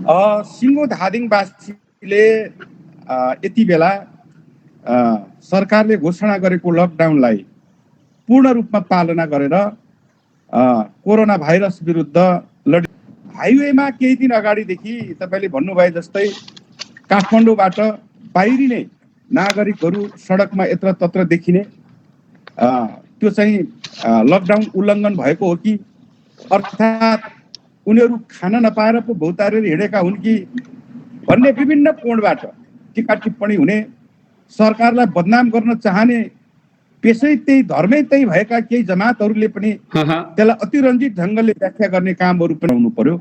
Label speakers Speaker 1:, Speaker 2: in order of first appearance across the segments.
Speaker 1: सिङ्गो धादिङवासीले यति बेला सरकारले घोषणा गरेको लकडाउनलाई पूर्ण रूपमा पालना गरेर कोरोना भाइरस विरुद्ध हाइवेमा केही दिन अगाडिदेखि तपाईँले भन्नुभए जस्तै काठमाडौँबाट बाहिरिने नागरिकहरू सडकमा यत्रतत्र देखिने त्यो चाहिँ लकडाउन उल्लङ्घन भएको हो कि अर्थात् उनीहरू खान नपाएर पो भौतारेर हिँडेका हुन् कि भन्ने विभिन्न कोणबाट टीका टिप्पणी हुने, सरकारलाई बदनाम गर्न चाहने, पेसै त्यही धर्मै त्यही भएका केही जमातहरूले पनि त्यसलाई अतिरञ्जित ढङ्गले व्याख्या गर्ने कामहरू पनि हुनु पर्यो।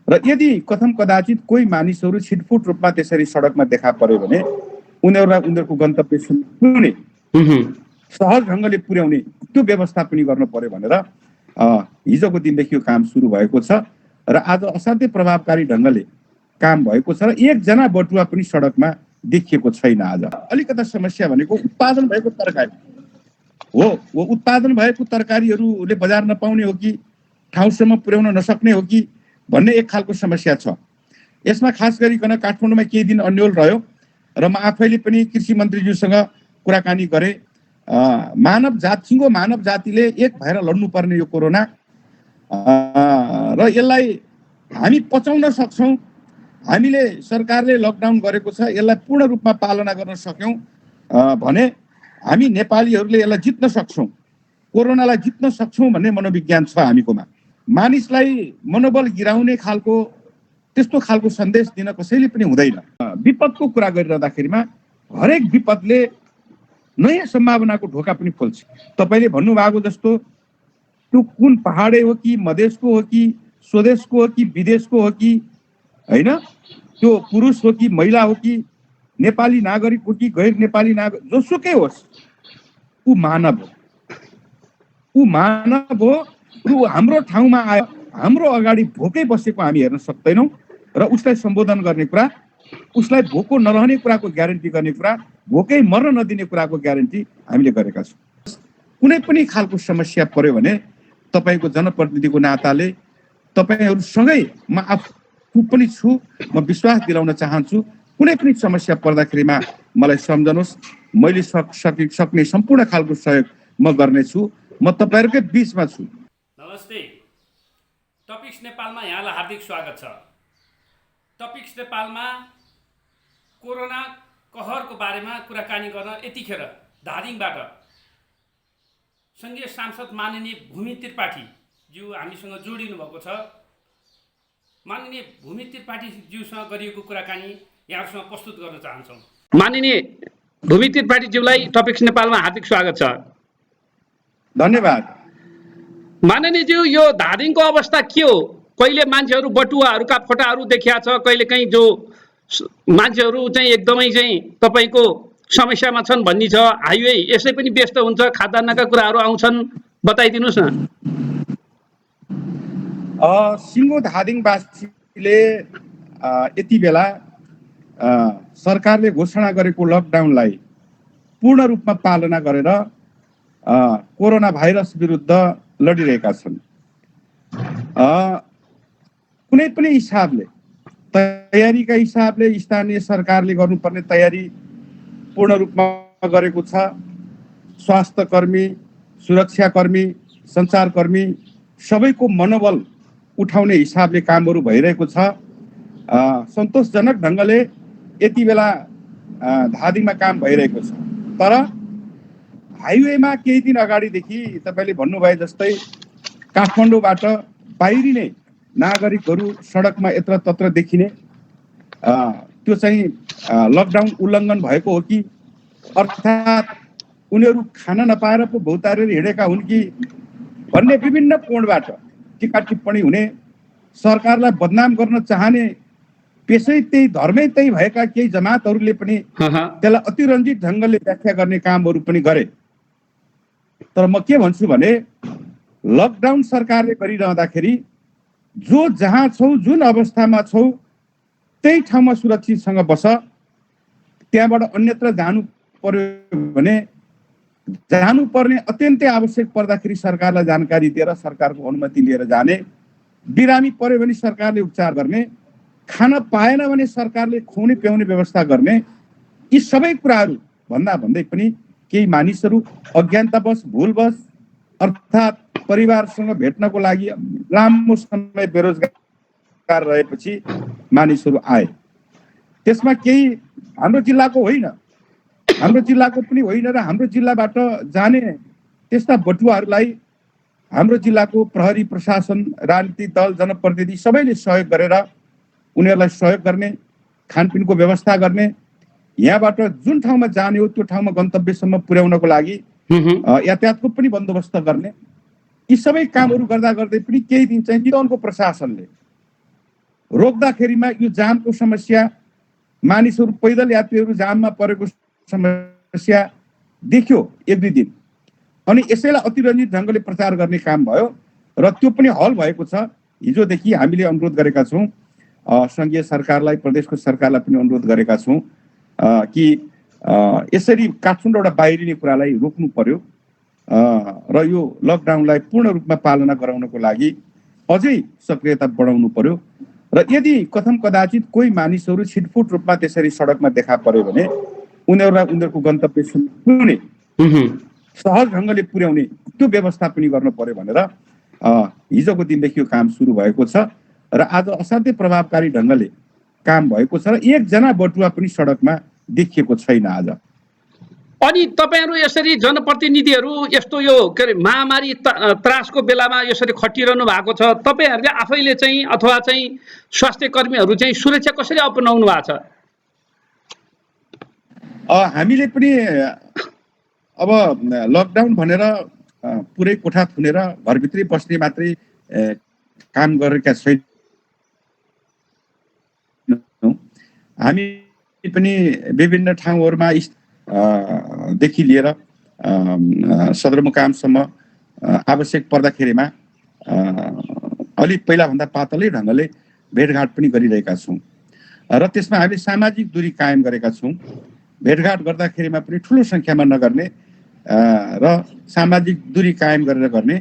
Speaker 1: र यदि कथम कदाचित कोही मानिसहरू छिटफुट रूपमा त्यसरी सडकमा देखा पर्यो भने उनीहरूलाई उनीहरूको गन्तव्य पुर्याउने, सहज ढङ्गले पुर्याउने त्यो व्यवस्था पनि गर्नु पर्यो भनेर हिजोको दिनदेखि यो काम सुरु भएको छ र आज असाध्यै प्रभावकारी ढङ्गले काम भएको छ र एकजना बटुवा पनि सडकमा देखिएको छैन। आज अलिकता समस्या भनेको उत्पादन भएको तरकारी हो। वो उत्पादन भएको तरकारीहरूले बजार नपाउने हो कि ठाउँसम्म पुर्याउन नसक्ने हो कि भन्ने एक खालको समस्या छ। यसमा खास गरिकन काठमाडौँमा केही दिन अन्यल रह्यो र म आफैले पनि कृषि मन्त्रीज्यूसँग कुराकानी गरेँ। सिङ्गो मानव जातिले एक भएर लड्नुपर्ने यो कोरोना र यसलाई हामी पचाउन सक्छौँ। हामीले सरकारले लकडाउन गरेको छ, यसलाई पूर्ण रूपमा पालना गर्न सक्यौँ भने हामी नेपालीहरूले यसलाई जित्न सक्छौँ, कोरोनालाई जित्न सक्छौँ भन्ने मनोविज्ञान छ हामीकोमा। मानिसलाई मनोबल गिराउने खालको त्यस्तो खालको सन्देश दिन कसैले पनि हुँदैन। विपदको कुरा गरिरहँदाखेरिमा हरेक विपदले नयाँ सम्भावनाको ढोका पनि खोल्छ। तपाईँले भन्नुभएको जस्तो त्यो कुन पहाडे हो कि मधेसको हो कि स्वदेशको हो कि विदेशको हो कि होइन, त्यो पुरुष हो कि महिला हो कि नेपाली नागरिक हो कि गैर नेपाली नागरिक, जोसुकै होस् ऊ मानव हो। ऊ मानव हो। ऊ हाम्रो ठाउँमा आयो, हाम्रो अगाडि भोकै बसेको हामी हेर्न सक्दैनौँ र उसलाई सम्बोधन गर्ने कुरा, उसलाई भोको नरहने कुराको ग्यारेन्टी गर्ने कुरा, भोकै मर्न नदिने कुराको ग्यारेन्टी हामीले गरेका छौँ। कुनै पनि खालको समस्या पर्यो भने तपाईँको जनप्रतिनिधिको नाताले तपाईँहरूसँगै म आफू पनि छु, म विश्वास दिलाउन चाहन्छु। कुनै पनि समस्या पर्दाखेरिमा मलाई सम्झनुहोस्, मैले सक्ने सम्पूर्ण खालको सहयोग म गर्नेछु। म तपाईँहरूकै बिचमा छु।
Speaker 2: नमस्ते, टपिक्स नेपालमा यहाँलाई हार्दिक स्वागत छ। टपिक्स नेपालमा कोरोना कहरको बारेमा कुराकानी गर्न यतिखेर धादिङबाट सङ्घीय सांसद माननीय भूमि त्रिपाठी ज्यू हामीसँग जोडिनु भएको छ। माननीय भूमि त्रिपाठी ज्यूसँग गरिएको कुराकानी यहाँहरूसँग प्रस्तुत गर्न चाहन्छौँ। माननीय भूमि त्रिपाठी ज्यूलाई टपिक्स नेपालमा हार्दिक स्वागत छ।
Speaker 1: धन्यवाद।
Speaker 2: माननीय ज्यू, यो धादिङको अवस्था के हो? कहिले मान्छेहरू बटुवाहरूका फोटाहरू देखिया छ, कहिले कहीँ जो मान्छेहरू चाहिँ एकदमै चाहिँ तपाईँको समस्यामा छन् भन्ने छ। हाइवे यसै पनि व्यस्त हुन्छ, खाद्यान्नका कुराहरू आउँछन्, बताइदिनुहोस् न।
Speaker 1: सिङ्गो धादिङवासीले यति बेला सरकारले घोषणा गरेको लकडाउनलाई पूर्ण रूपमा पालना गरेर कोरोना भाइरस विरुद्ध लडिरहेका छन्। कुनै पनि हिसाबले, तयारीका हिसाबले स्थानीय सरकारले गर्नुपर्ने तयारी पूर्ण रूपमा गरेको छ। स्वास्थ्य कर्मी, सुरक्षाकर्मी, सञ्चारकर्मी सबैको मनोबल उठाउने हिसाबले कामहरू भइरहेको छ। सन्तोषजनक ढङ्गले यति बेला धादिङमा काम भइरहेको छ। तर हाइवेमा केही दिन अगाडिदेखि तपाईँले भन्नुभए जस्तै काठमाडौँबाट बाहिरिने नागरिकहरू सडकमा यत्रतत्र देखिने, त्यो चाहिँ लकडाउन उल्लङ्घन भएको हो कि अर्थात् उनीहरू खान नपाएर पो भौतारेर हिँडेका हुन् कि भन्ने विभिन्न कोणबाट टीका टिप्पणी हुने, सरकारलाई बदनाम गर्न चाहने, पेसै त्यही धर्मै त्यही भएका केही जमातहरूले पनि त्यसलाई अतिरञ्जित ढङ्गले व्याख्या गर्ने कामहरू पनि गरे। तर म के भन्छु भने लकडाउन सरकारले गरिरहँदाखेरि जो जहाँ छौ, जुन अवस्थामा छौ, त्यही ठाउँमा सुरक्षितसँग बस। त्यहाँबाट अन्यत्र जानु पर्यो भने जानुपर्ने अत्यन्तै आवश्यक पर्दाखेरि सरकारलाई जानकारी दिएर सरकारको अनुमति लिएर जाने, बिरामी पर्यो भने सरकारले उपचार गर्ने खान पाएन भने सरकारले खुवाउने पियाउने व्यवस्था गर्ने, यी सबै कुराहरू भन्दै पनि केही मानिसहरू अज्ञानतावश भुलवश अर्थात् परिवारसँग भेट्नको लागि लामो समय बेरोजगार रहेपछि मानिसहरू आए। त्यसमा केही हाम्रो जिल्लाको होइन, हाम्रो जिल्लाको पनि होइन र हाम्रो जिल्लाबाट जाने त्यस्ता बटुवाहरूलाई हाम्रो जिल्लाको प्रहरी प्रशासन राजनीतिक दल जनप्रतिनिधि सबैले सहयोग गरेर उनीहरूलाई सहयोग गर्ने, खानपिनको व्यवस्था गर्ने, यहाँबाट जुन ठाउँमा जाने हो त्यो ठाउँमा गन्तव्यसम्म पुर्याउनको लागि यातायातको पनि बन्दोबस्त गर्ने, यी सबै कामहरू गर्दा गर्दै पनि केही दिन चाहिँ चितवनको प्रशासनले रोक्दाखेरिमा यो जामको समस्या, मानिसहरू पैदल यात्रीहरू जाममा परेको समस्या देख्यो एक दुई दिन, अनि यसैलाई अतिरञ्जित ढङ्गले प्रचार गर्ने काम भयो र त्यो पनि हल भएको छ। हिजोदेखि हामीले अनुरोध गरेका छौँ सङ्घीय सरकारलाई, प्रदेशको सरकारलाई पनि अनुरोध गरेका छौँ कि यसरी काठमाडौँबाट बाहिरिने कुरालाई रोक्नु पर्यो र यो लकडाउनलाई पूर्ण रूपमा पालना गराउनको लागि अझै सक्रियता बढाउनु पर्यो र यदि कथम कदाचित कोही मानिसहरू छिटफुट रूपमा त्यसरी सडकमा देखा पर्यो भने उनीहरूलाई उनीहरूको गन्तव्यसम्म पुर्याउने, सहज ढङ्गले पुर्याउने त्यो व्यवस्था पनि गर्नु पर्यो भनेर हिजोको दिनदेखि यो काम सुरु भएको छ र आज असाध्यै प्रभावकारी ढङ्गले काम भएको छ र एकजना बटुवा पनि सडकमा देखिएको छैन आज।
Speaker 2: अनि तपाईहरु यसरी जनप्रतिनिधिहरू यस्तो यो के अरे महामारी त्रासको बेलामा यसरी खटिरहनु भएको छ, तपाईहरुले आफैले चाहिँ अथवा चाहिँ स्वास्थ्य कर्मीहरू चाहिँ सुरक्षा कसरी अपनाउनु भएको छ?
Speaker 1: हामीले पनि अब लकडाउन भनेर पुरै कोठा थुनेर घरभित्रै बस्ने मात्रै काम गरेका छैनौँ। हामी पनि विभिन्न ठाउँहरूमा देखि लिएर सदरमुकामसम्म आवश्यक पर्दाखेरिमा अलि पहिलाभन्दा पातलै ढङ्गले भेटघाट पनि गरिरहेका छौँ र त्यसमा हामीले सामाजिक दूरी कायम गरेका छौँ। भेटघाट गर्दाखेरिमा पनि ठुलो सङ्ख्यामा नगर्ने र सामाजिक दूरी कायम गरेर गर्ने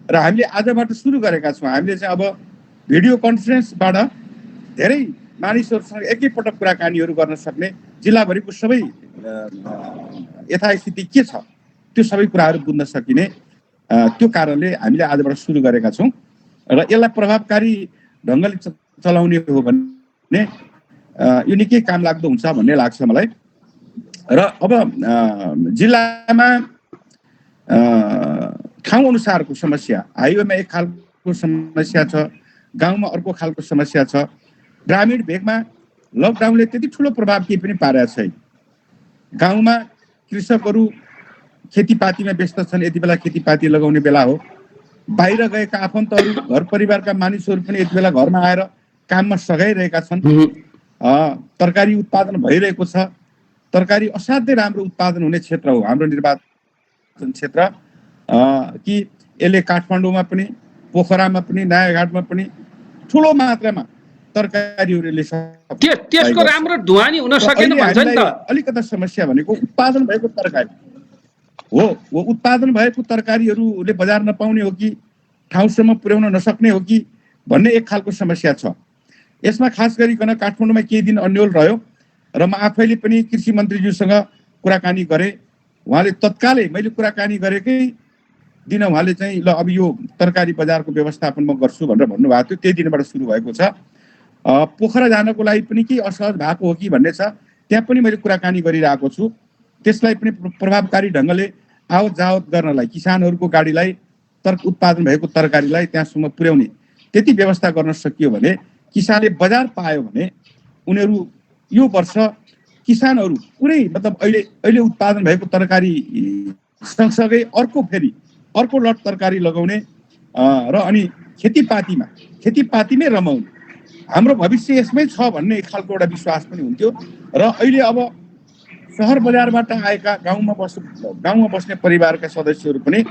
Speaker 1: र हामीले आजबाट सुरु गरेका छौँ। हामीले चाहिँ अब भिडियो कन्फरेन्सबाट धेरै मानिसहरूसँग एकैपटक कुराकानीहरू गर्न सक्ने, जिल्लाभरिको सबै यथास्थिति के छ त्यो सबै कुराहरू बुझ्न सकिने, त्यो कारणले हामीले आजबाट सुरु गरेका छौँ र यसलाई प्रभावकारी ढङ्गले चलाउने हो भने यो निकै काम लाग्दो हुन्छ भन्ने लाग्छ मलाई। र अब जिल्लामा ठाउँ अनुसारको समस्या, हाइवेमा एक खालको समस्या छ, गाउँमा अर्को खालको समस्या छ। ग्रामीण भेगमा लकडाउनले त्यति ठुलो प्रभाव केही पनि पारेको छैन। गाउँमा कृषकहरू खेतीपातीमा व्यस्त छन्, यति बेला खेतीपाती लगाउने बेला हो। बाहिर गएका आफन्तहरू, घर परिवारका मानिसहरू पनि यति बेला घरमा आएर काममा सघाइरहेका छन्। तरकारी उत्पादन भइरहेको छ। तरकारी असाध्यै राम्रो उत्पादन हुने क्षेत्र हो हाम्रो निर्वाचन क्षेत्र, कि यसले काठमाडौँमा पनि, पोखरामा पनि, नयाँघाटमा पनि ठुलो मात्रामा तरकारीहरूले
Speaker 2: त्यसको राम्रो ढुवानी हुन सकेन भन्छ नि त।
Speaker 1: अलिकता समस्या भनेको उत्पादन भएको तरकारी हो। वो उत्पादन भएको तरकारीहरूले बजार नपाउने हो कि ठाउँसम्म पुर्याउन नसक्ने हो कि भन्ने एक खालको समस्या छ। यसमा खास गरिकन काठमाडौँमा केही दिन अन्यल रह्यो र म आफैले पनि कृषि मन्त्रीज्यूसँग कुराकानी गरेँ। उहाँले तत्कालै मैले कुराकानी गरेकै दिन उहाँले चाहिँ ल अब यो तरकारी बजारको व्यवस्थापन म गर्छु भनेर भन्नुभएको थियो। त्यही दिनबाट सुरु भएको छ। पोखरा जानको लागि पनि केही असहज भएको हो कि भन्ने छ, त्यहाँ पनि मैले कुराकानी गरिरहेको छु। त्यसलाई पनि प्रभावकारी ढङ्गले आवत जावत गर्नलाई, किसानहरूको गाडीलाई उत्पादन भएको तरकारीलाई त्यहाँसम्म पुर्याउने त्यति व्यवस्था गर्न सकियो भने, किसानले बजार पायो भने उनीहरू यो वर्ष किसानहरू पुरै मतलब अहिले उत्पादन भएको तरकारी सँगसँगै अर्को लट तरकारी लगाउने र अनि खेतीपातीमै रमाउने, हाम्रो भविष्य यसमै छ भन्ने एक खालको एउटा विश्वास पनि हुन्थ्यो। र अहिले अब सहर बजारबाट आएका गाउँमा बस्ने परिवारका सदस्यहरू पनि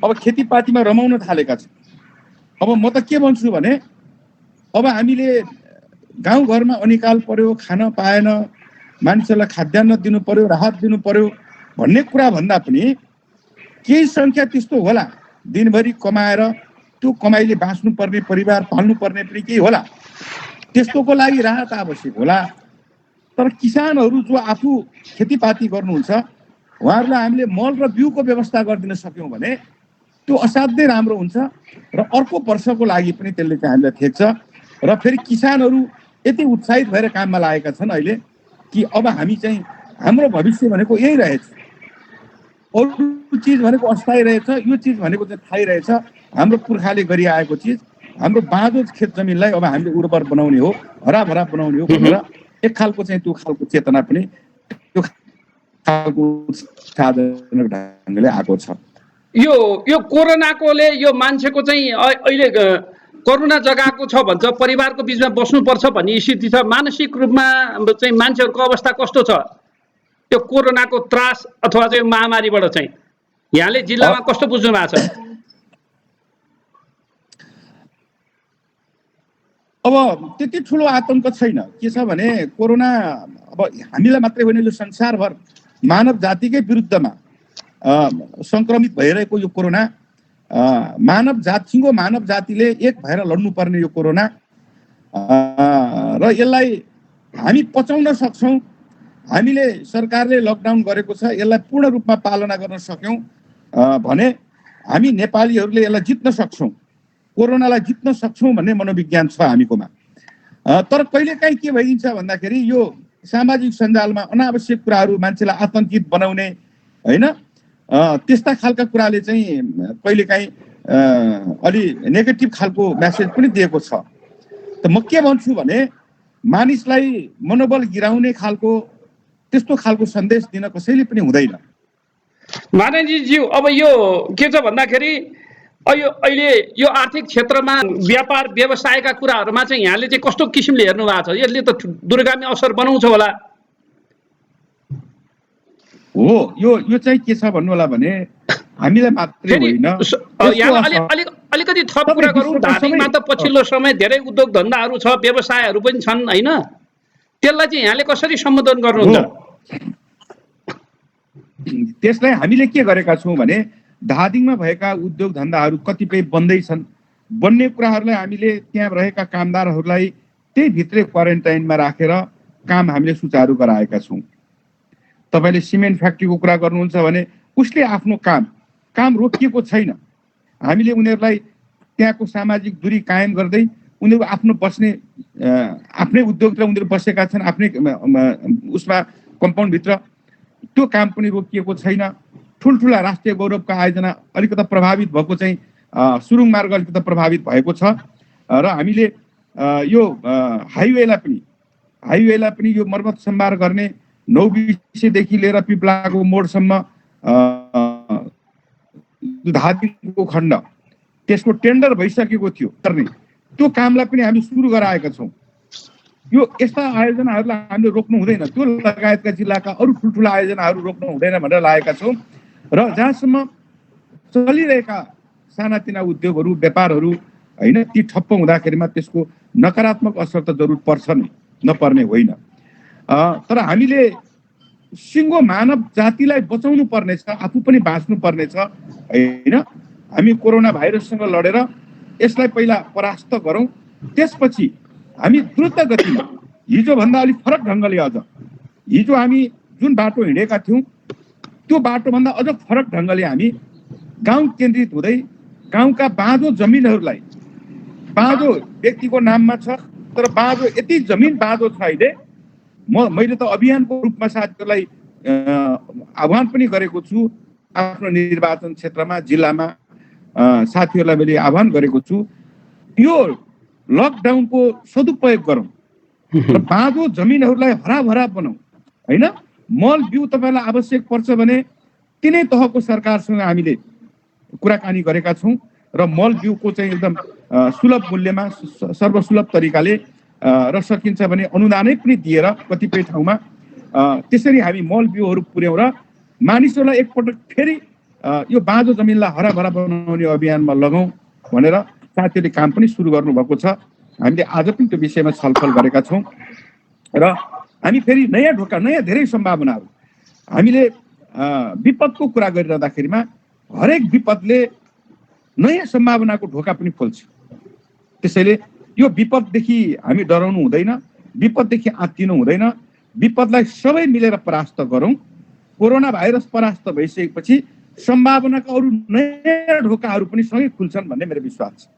Speaker 1: अब खेतीपातीमा रमाउन थालेका छन्। अब म त के भन्छु भने, अब हामीले गाउँघरमा अनिकाल पर्यो, खान पाएन, मानिसहरूलाई खाद्यान्न दिनु पर्यो, राहत दिनु पर्यो भन्ने कुरा भन्दा पनि केही सङ्ख्या त्यस्तो होला दिनभरि कमाएर त्यो कमाइले बाँच्नुपर्ने, परिवार पाल्नुपर्ने पनि केही होला। त्यस्तोको लागि राहत आवश्यक होला। तर किसानहरू जो आफू खेतीपाती गर्नुहुन्छ उहाँहरूलाई हामीले मल र बिउको व्यवस्था गरिदिन सक्यौँ भने त्यो असाध्यै राम्रो हुन्छ र अर्को वर्षको लागि पनि त्यसले चाहिँ हामीलाई थेक्छ। र फेरि किसानहरू यति उत्साहित भएर काममा लागेका छन् अहिले कि अब हामी चाहिँ हाम्रो भविष्य भनेको यही रहेछ, अरू चिज भनेको अस्थायी रहेछ, यो चिज भनेको चाहिँ थाहै रहेछ, हाम्रो पुर्खाले गरिआएको चिज, हाम्रो बाँझो खेत जमिनलाई अब हामीले उर्वर बनाउने हो, हराभरा बनाउने हो भनेर एक खालको चाहिँ त्यो खालको चेतना पनि त्यो खालको उत्साहजनक ढङ्गले आएको छ।
Speaker 2: यो कोरोनाकोले यो मान्छेको चाहिँ अहिले करुणा जगाएको छ भन्छ, परिवारको बिचमा बस्नुपर्छ भन्ने स्थिति छ। मानसिक रूपमा चाहिँ मान्छेहरूको अवस्था कस्तो छ यो कोरोनाको त्रास अथवा चाहिँ महामारीबाट चाहिँ यहाँले जिल्लामा कस्तो बुझ्नु भएको छ?
Speaker 1: अब त्यति ठुलो आतंक छैन। के छ भने कोरोना अब हामीलाई मात्रै होइन, यो संसारभर मानव जातिकै विरुद्धमा संक्रमित भइरहेको यो कोरोना मानव जातिले एक भएर लड्नुपर्ने यो कोरोना र यसलाई हामी पचाउन सक्छौँ। हामीले सरकारले लकडाउन गरेको छ, यसलाई पूर्ण रूपमा पालना गर्न सक्यौँ भने हामी नेपालीहरूले यसलाई जित्न सक्छौँ, कोरोनालाई जित्न सक्छौँ भन्ने मनोविज्ञान छ हामीकोमा। तर कहिलेकाहीँ के भइदिन्छ भन्दाखेरि यो सामाजिक सञ्जालमा अनावश्यक कुराहरू मान्छेलाई आतंकित बनाउने होइन त्यस्ता खालका कुराले चाहिँ कहिलेकाहीँ अलि नेगेटिभ खालको मेसेज पनि दिएको छ। त म के भन्छु भने मानिसलाई मनोबल गिराउने खालको त्यस्तो खालको सन्देश दिन कसैले पनि हुँदैन।
Speaker 2: माननीयज्यू, अब यो के छ भन्दाखेरि अहिले यो आर्थिक क्षेत्रमा व्यापार व्यवसायका कुराहरूमा चाहिँ यहाँले चाहिँ कस्तो किसिमले हेर्नु भएको छ? यसले त दूरगामी असर बनाउँछ होला?
Speaker 1: हो, यो चाहिँ के छ भन्नु होला भने हामीलाई मात्रै होइन,
Speaker 2: अलिकति थप कुरा गरौँ। धादिङमा त पछिल्लो समय धेरै उद्योग धन्दाहरू छ, व्यवसायहरू पनि छन् होइन, त्यसलाई चाहिँ यहाँले कसरी सम्बोधन गर्नुहुन्छ?
Speaker 1: त्यसलाई हामीले के गरेका छौँ भने धादिङमा भएका उद्योग धन्दाहरू कतिपय बन्दैछन्, बन्ने कुराहरूलाई हामीले त्यहाँ रहेका कामदारहरूलाई त्यही भित्रै क्वारेन्टाइनमा राखेर काम हामीले सुचारू गराएका छौँ। तपाईँले सिमेन्ट फ्याक्ट्रीको कुरा गर्नुहुन्छ भने उसले आफ्नो काम रोकिएको छैन। हामीले उनीहरूलाई त्यहाँको सामाजिक दूरी कायम गर्दै उनीहरू आफ्नो बस्ने आफ्नै उद्योगतिर उनीहरू बसेका छन्, आफ्नै उसमा कम्पाउन्डभित्र, त्यो काम पनि रोकिएको छैन। ठुल्ठुला राष्ट्रिय गौरवका आयोजना अलिकति प्रभावित भएको चाहिँ सुरुङ मार्ग अलिकति प्रभावित भएको छ र हामीले यो हाइवेलाई पनि यो मर्मत सम्भार गर्ने 9 लिएर पिप्लाको मोडसम्म धादिङको खण्ड त्यसको टेन्डर भइसकेको थियो गर्ने, त्यो कामलाई पनि हामी सुरु गराएका छौँ। यो यस्ता आयोजनाहरूलाई हामीले रोक्नु हुँदैन, त्यो लगायतका जिल्लाका अरू ठुल्ठुला आयोजनाहरू रोक्नु हुँदैन भनेर लागेका छौँ। र जहाँसम्म चलिरहेका सानातिना उद्योगहरू व्यापारहरू होइन ती ठप्प हुँदाखेरिमा त्यसको नकारात्मक असर त जरुर पर्छ नै, नपर्ने होइन। तर हामीले सिङ्गो मानव जातिलाई बचाउनु पर्नेछ, आफू पनि बाँच्नु पर्नेछ होइन। हामी कोरोना भाइरससँग लडेर यसलाई पहिला परास्त गरौँ, त्यसपछि हामी द्रुत गतिमा हिजोभन्दा अलिक फरक ढङ्गले हिजो हामी जुन बाटो हिँडेका थियौँ त्यो बाटोभन्दा अझ फरक ढङ्गले हामी गाउँ केन्द्रित हुँदै गाउँका बाँझो जमिनहरूलाई, बाँझो व्यक्तिको नाममा छ तर बाँझो यति जमिन बाँझो छ अहिले, मैले त अभियानको रूपमा साथीहरूलाई आह्वान पनि गरेको छु। आफ्नो निर्वाचन क्षेत्रमा जिल्लामा साथीहरूलाई मैले आह्वान गरेको छु, यो लकडाउनको सदुपयोग गरौँ र बाँझो जमिनहरूलाई हराभरा बनाऊ होइन। मल बिउ तपाईँलाई आवश्यक पर्छ भने तिनै तहको सरकारसँग हामीले कुराकानी गरेका छौँ र मल बिउको चाहिँ एकदम सुलभ मूल्यमा सर्वसुलभ तरिकाले र सकिन्छ भने अनुदानै पनि दिएर कतिपय ठाउँमा त्यसरी हामी मल बिउहरू पुर्याउँ र मानिसहरूलाई एकपटक फेरि यो बाँझो जमिनलाई हराभरा बनाउने अभियानमा लगाउँ भनेर साथीहरूले काम पनि सुरु गर्नुभएको छ। हामीले आज पनि त्यो विषयमा छलफल गरेका छौँ र हामी फेरि नयाँ ढोका, नयाँ धेरै सम्भावनाहरू, हामीले विपदको कुरा गरिरहँदाखेरिमा हरेक विपदले नयाँ सम्भावनाको ढोका पनि खोल्छ। त्यसैले यो विपददेखि हामी डराउनु हुँदैन, विपददेखि आत्तिनु हुँदैन, विपदलाई सबै मिलेर परास्त गरौँ। कोरोना भाइरस परास्त भइसकेपछि सम्भावनाका अरू नयाँ ढोकाहरू पनि सँगै खुल्छन् भन्ने मेरो विश्वास छ।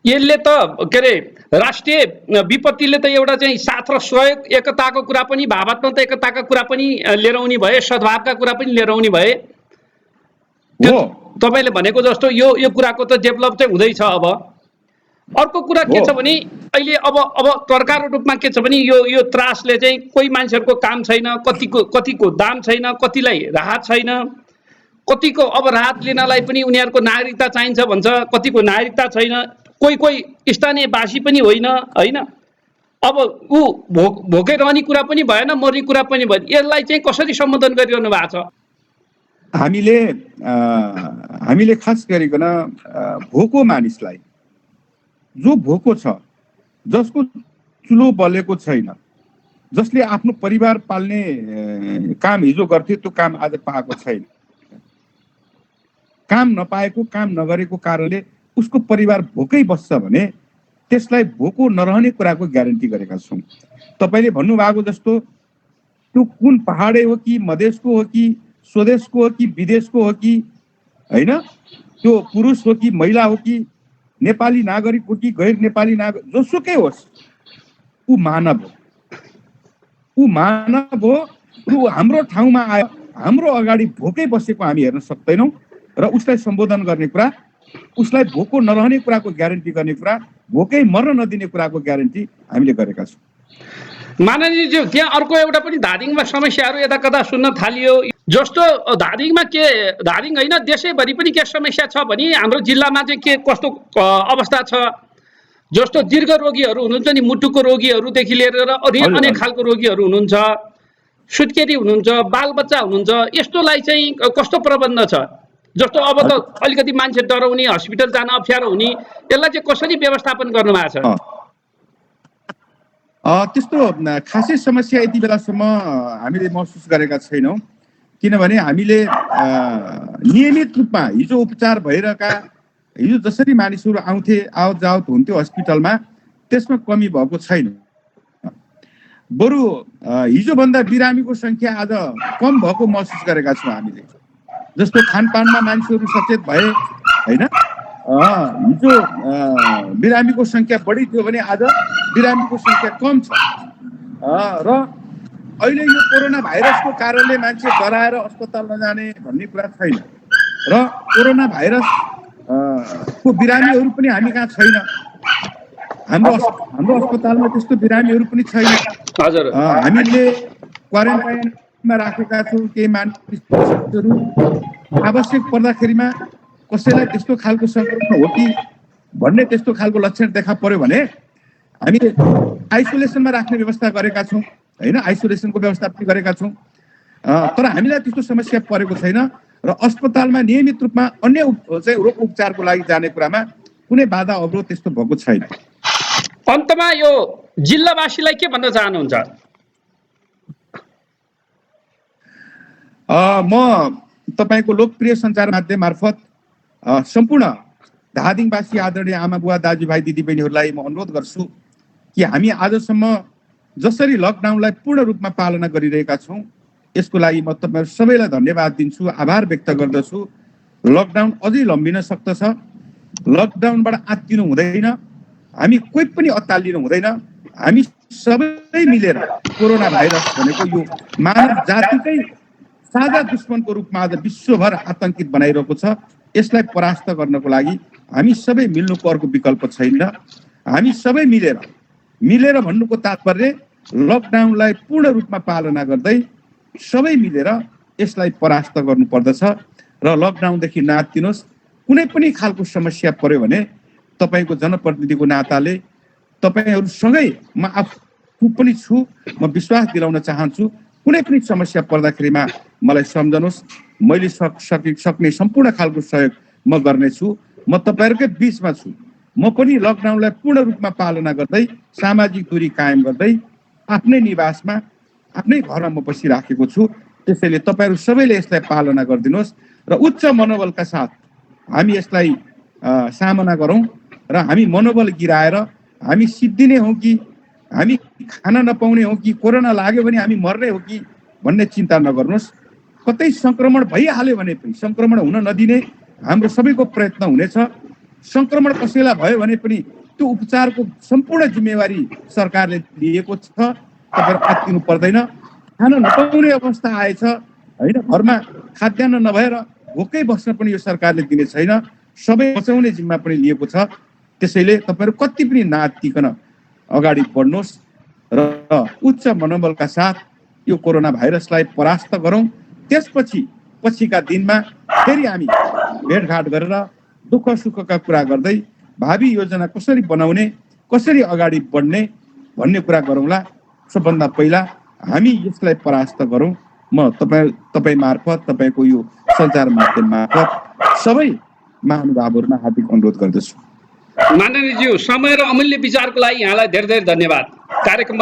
Speaker 2: यसले त के अरे राष्ट्रिय विपत्तिले त एउटा चाहिँ साथ र सहयोग एकताको कुरा पनि, भावात्मक एकताका कुरा पनि लिएर आउने भए, सद्भावका कुरा पनि लिएर आउने भए।
Speaker 1: हो,
Speaker 2: तपाईँले भनेको जस्तो यो कुराको त डेभलप चाहिँ हुँदैछ। अब अर्को कुरा के छ भने अहिले अब सरकारको रूपमा के छ भने यो त्रासले चाहिँ कोही मान्छेहरूको काम छैन, कतिको दाम छैन, कतिलाई राहत छैन, कतिको अब राहत लिनलाई पनि उनीहरूको नागरिकता चाहिन्छ भन्छ, कतिको नागरिकता छैन, कोही स्थानीयवासी पनि होइन होइन। अब ऊ भोकै रहने कुरा पनि भएन, मर्ने कुरा पनि भएन। यसलाई चाहिँ कसरी सम्बोधन गरिरहनु भएको छ?
Speaker 1: हामीले खास गरिकन भोको मानिसलाई, जो भोको छ, जसको चुलो बलेको छैन, जसले आफ्नो परिवार पाल्ने काम हिजो गर्थे त्यो काम आज पाएको छैन, काम नपाएको, काम नगरेको कारणले उसको परिवार भोकै बस्छ भने त्यसलाई भोको नरहने कुराको ग्यारेन्टी गरेका छौँ। तपाईँले भन्नुभएको जस्तो त्यो कुन पहाडे हो कि मधेसको हो कि स्वदेशको हो कि विदेशको हो कि होइन, त्यो पुरुष हो कि महिला हो कि नेपाली नागरिक हो कि गैर नेपाली नागरिक, जोसुकै होस्, ऊ मानव हो। ऊ मानव हो। ऊ हाम्रो ठाउँमा आयो, हाम्रो अगाडि भोकै बसेको हामी हेर्न सक्दैनौँ र उसलाई सम्बोधन गर्ने कुरा, उसलाई भोको नरहने कुराको ग्यारेन्टी गर्ने कुरा, भोकै मर्न नदिने कुराको ग्यारेन्टी हामीले गरेका छौँ।
Speaker 2: माननीयज्यू, त्यहाँ अर्को एउटा पनि धादिङमा समस्याहरू यता कता सुन्न थालियो। जस्तो धादिङमा होइन, देशैभरि पनि के समस्या छ भने हाम्रो जिल्लामा चाहिँ के कस्तो अवस्था छ, जस्तो दीर्घ रोगीहरू हुनुहुन्छ नि, मुटुको रोगीहरूदेखि लिएर अनेक खालको रोगीहरू हुनुहुन्छ, सुत्केरी हुनुहुन्छ, बालबच्चा हुनुहुन्छ, यस्तोलाई चाहिँ कस्तो प्रबन्ध छ? जस्तो अब त अलिकति मान्छे डराउने, हस्पिटल जान अप्ठ्यारो हुने, यसलाई चाहिँ कसरी व्यवस्थापन गर्नु भएको छ?
Speaker 1: त्यस्तो खासै समस्या यति बेलासम्म हामीले महसुस गरेका छैनौँ, किनभने हामीले नियमित रूपमा हिजो उपचार भइरहेका, हिजो जसरी मानिसहरू आउँथे, आवत जावत हुन्थ्यो हस्पिटलमा, त्यसमा कमी भएको छैन। बरु हिजोभन्दा बिरामीको सङ्ख्या आज कम भएको महसुस गरेका छौँ हामीले। जस्तो खानपानमा मानिसहरू सचेत भए होइन, हिजो बिरामीको सङ्ख्या बढी थियो भने आज बिरामीको सङ्ख्या कम छ। र अहिले यो कोरोना भाइरसको कारणले मान्छे डराएर अस्पताल नजाने भन्ने कुरा छैन, र कोरोना भाइरस को बिरामीहरू पनि हामी कहाँ छैन, हाम्रो अस्पतालमा त्यस्तो बिरामीहरू पनि छैन। हामीले क्वारेन्टाइनमा राखेका छौँ केही मानिसहरू, आवश्यक पर्दाखेरिमा कसैलाई त्यस्तो खालको सङ्क्रमण हो कि भन्ने त्यस्तो खालको लक्षण देखा पर्यो भने हामीले आइसोलेसनमा राख्ने व्यवस्था गरेका छौँ होइन, आइसोलेसनको व्यवस्था पनि गरेका छौँ। तर हामीलाई त्यस्तो समस्या परेको छैन र अस्पतालमा नियमित रूपमा अन्य चाहिँ रोग उपचारको लागि जाने कुरामा कुनै बाधा अवरोध त्यस्तो भएको छैन।
Speaker 2: अन्तमा यो जिल्लावासीलाई के भन्न चाहनुहुन्छ?
Speaker 1: म तपाईँको लोकप्रिय सञ्चार माध्यम मार्फत सम्पूर्ण धादिङवासी आदरणीय आमा बुवा दाजुभाइ दिदीबहिनीहरूलाई म अनुरोध गर्छु कि हामी आजसम्म जसरी लकडाउनलाई पूर्ण रूपमा पालना गरिरहेका छौँ, यसको लागि म तपाईँहरू सबैलाई धन्यवाद दिन्छु, आभार व्यक्त गर्दछु। लकडाउन अझै लम्बिन सक्दछ, लकडाउनबाट आत्तिनु हुँदैन, हामी कोही पनि अत्तालिनु हुँदैन। हामी सबै मिलेर कोरोना भाइरस भनेको यो मानव जातिकै साझा दुश्मनको रूपमा आज विश्वभर आतंकित बनाइरहेको छ, यसलाई परास्त गर्नको लागि हामी सबै मिल्नुको अर्को विकल्प छैन। हामी सबै मिलेर भन्नुको तात्पर्य लकडाउनलाई पूर्ण रूपमा पालना गर्दै सबै मिलेर यसलाई परास्त गर्नुपर्दछ र लकडाउनदेखि नातिनुहोस्। कुनै पनि खालको समस्या पर्यो भने तपाईँको जनप्रतिनिधिको नाताले तपाईँहरूसँगै म आफू पनि छु, म विश्वास दिलाउन चाहन्छु। कुनै पनि समस्या पर्दाखेरिमा मलाई सम्झनुहोस्, मैले सक्ने सम्पूर्ण खालको सहयोग म गर्नेछु। म तपाईँहरूकै बिचमा छु। म पनि लकडाउनलाई पूर्ण रूपमा पालना गर्दै सामाजिक दूरी कायम गर्दै आफ्नै निवासमा आफ्नै घरमा म बसिराखेको छु। त्यसैले तपाईँहरू सबैले यसलाई पालना गरिदिनुहोस् र उच्च मनोबलका साथ हामी यसलाई सामना गरौँ र हामी मनोबल गिराएर हामी सिद्धिने हौँ कि हामी खान नपाउने हो कि कोरोना लाग्यो भने हामी मर्ने हो कि भन्ने चिन्ता नगर्नुहोस्। कतै सङ्क्रमण भइहाल्यो भने पनि सङ्क्रमण हुन नदिने हाम्रो सबैको प्रयत्न हुनेछ। सङ्क्रमण कसैलाई भयो भने पनि त्यो उपचारको सम्पूर्ण जिम्मेवारी सरकारले लिएको छ। तपाईँहरू आत्तिनु पर्दैन। खान नपाउने अवस्था आएछ होइन, घरमा खाद्यान्न नभएर भोकै बस्न पनि यो सरकारले दिने छैन। सबै बचाउने जिम्मा पनि लिएको छ। त्यसैले तपाईँहरू कति पनि नआत्तिकन अगाडि बढ्नुहोस् र उच्च मनोबलका साथ यो कोरोना भाइरसलाई परास्त गरौँ। त्यसपछि पछिका दिनमा फेरि हामी भेटघाट गरेर दुःख सुखका कुरा गर्दै भावी योजना कसरी बनाउने, कसरी अगाडि बढ्ने भन्ने कुरा गरौँला। सबभन्दा पहिला हामी यसलाई परास्त गरौँ। म तपाईँ मार्फत, तपाईँको यो सञ्चार माध्यम मार्फत सबै महानुभावहरूमा हार्दिक अनुरोध गर्दछु।
Speaker 2: माननीयज्यू, समय र अमूल्य विचारको लागि यहाँलाई धेरै धेरै धन्यवाद। कार्यक्रममा